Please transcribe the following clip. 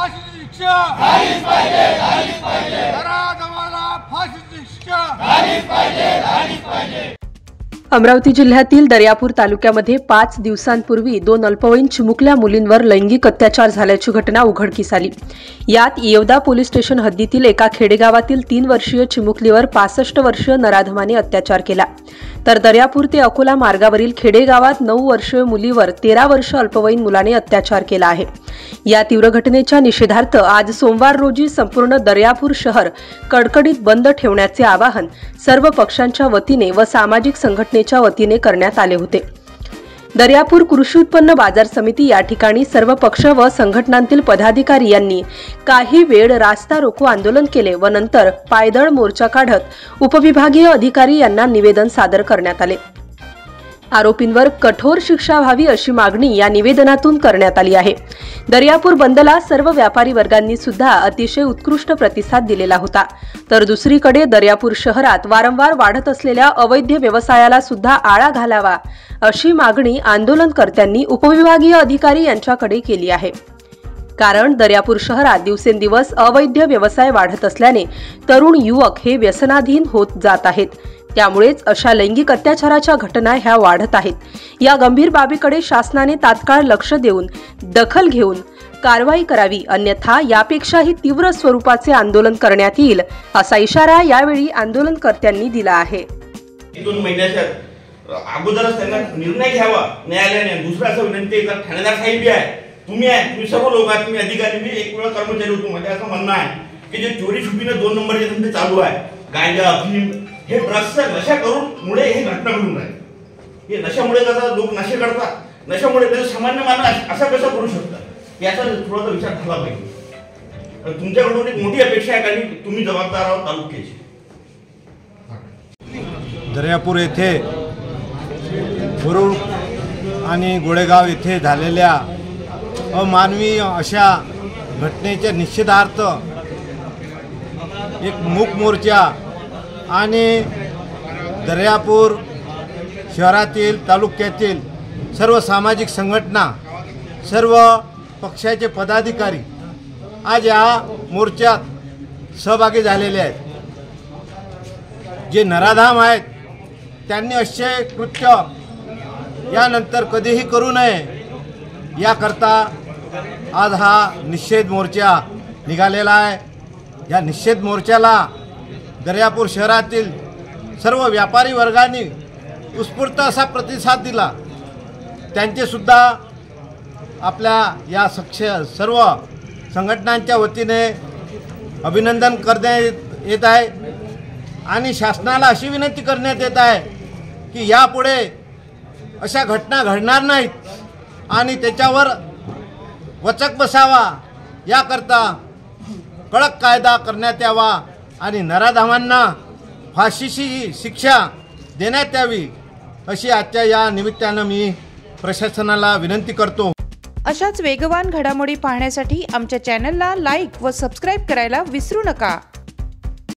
फाशीची शिक्षा झालीच पाहिजे, झालीच पाहिजे। नराधमाला फाशीची शिक्षा झालीच पाहिजे, झालीच पाहिजे। अमरावती जिल्ह्यातील दर्यापूर तालुक्यामध्ये 5 दिवसांपूर्वी 2 अल्पवयीन चिमुकल्या मुलींवर लैंगिक अत्याचार झाल्याची घटना उघडकीस आली। यात येवदा पोलीस स्टेशन हद्दीतील एका खेडेगावातील 3 वर्षीय चिमुकलीवर 65 वर्षीय नराधमाने अत्याचार केला, तर दर्यापूर ते अकोला मार्गावरील खेडेगावात 9 वर्षीय मुलीवर 13 वर्ष अल्पवयीन मुलाने अत्याचार केला आहे। या तीव्र घटनेच्या निषेधार्थ आज सोमवार रोजी संपूर्ण दर्यापूर शहर कडकडीत बंद ठेवण्याचे आवाहन सर्व पक्षांच्या वतीने व सामाजिक संघटनेच्या वतीने करण्यात आले होते। दर्यापूर कृषी उत्पन्न बाजार समिती या ठिकाणी सर्व पक्ष व संघटनांतील पदाधिकारी यांनी काही वेळ रास्ता रोको आंदोलन केले व नंतर पायदळ मोर्चा काढत उपविभागीय अधिकारी यांना निवेदन सादर करण्यात आले। आरोपींवर कठोर शिक्षा व्हावी अशी मागणी या निवेदनातून करण्यात आली आहे। दर्यापूर बंदला सर्व व्यापारी वर्गांनी सुद्धा अतिशय उत्कृष्ट प्रतिसाद दिलेला होता, तर दुसरीकडे दर्यापूर शहरात वारंवार वाढत असलेल्या अवैध व्यवसायाला सुद्धा आळा घालावा अशी मागणी आंदोलनकर्त्यांनी उपविभागीय अधिकारी यांच्याकडे केली आहे। कारण दर्यापूर शहरात दिवसेंदिवस अवैध व्यवसाय वाढत असल्याने तरुण युवक हे व्यसनाधीन होत जात आहेत, त्यामुळेच अशा लैंगिक अत्याचाराच्या घटना ह्या वाढत आहेत। या गंभीर बाबीकडे शासनाने तात्काळ लक्ष देऊन दखल घेऊन कारवाई करावी, अन्यथा यापेक्षाही तीव्र स्वरूपाचे आंदोलन करण्यात येईल असा इशारा यावेळी आंदोलनकर्त्यांनी दिला आहे। 2 महिन्याच्या अगोदरच त्यांना निर्णय घ्यावा न्यायालयाने। दुसरा असं विनंती आहे, ठाणेदार साहेब आहे, तुम्ही सर्व लोक आहात, तुम्ही अधिकारी, मी एक वेळा कर्मचारी होतो, माझे असं म्हणणं आहे की जे चोरी छुपीने 2 नंबरचे धंदे चालू आहे, गांजा अफीम हे ड्रग्सचा नशा करून मुळे हे घटना घडून राहील। हे नशामुळे कसं लोक नशे करतात, नशामुळे सामान्य माणूस असा कसा करू शकतात याचा थोडासा विचार झाला पाहिजे। तुमच्याकडून एक मोठी अपेक्षा आहे कारण तुम्ही जबाबदार आहात तालुक्याची। दर्यापूर येथे वरुड आणि गोळेगाव येथे झालेल्या अमानवीय अशा घटनेच्या निषेधार्थ एक मूक मोर्चा आणि दर्यापूर शहरातील तालुक्यातील सर्व सामाजिक संघटना, सर्व पक्षाचे पदाधिकारी आज या मोर्चात सहभागी झालेले आहेत। जे नराधम आहेत त्यांनी असे कृत्य यानंतर कधीही करू नये याकरता आज हा निषेध मोर्चा निघालेला आहे। या निषेध मोर्चाला दर्यापूर शहरातील सर्व व्यापारी वर्गांनी उत्स्फूर्त असा प्रतिसाद दिला। त्यांचे सुद्धा आपल्या या सर्व संघटनांच्या वतीने अभिनंदन करण्यात येत आहे आणि शासनाला अशी विनंती करण्यात येत आहे की यापुढे अशा घटना घडणार नाहीत आणि त्याच्यावर वचक बसावा याकरता कडक कायदा करण्यात यावा आणि नराधमांना फाशीची शिक्षा देण्यात यावी अशी आजच्या या निमित्तानं मी प्रशासनाला विनंती करतो। अशाच वेगवान घडामोडी पाहण्यासाठी आमच्या चॅनलला लाईक व सबस्क्राईब करायला विसरू नका।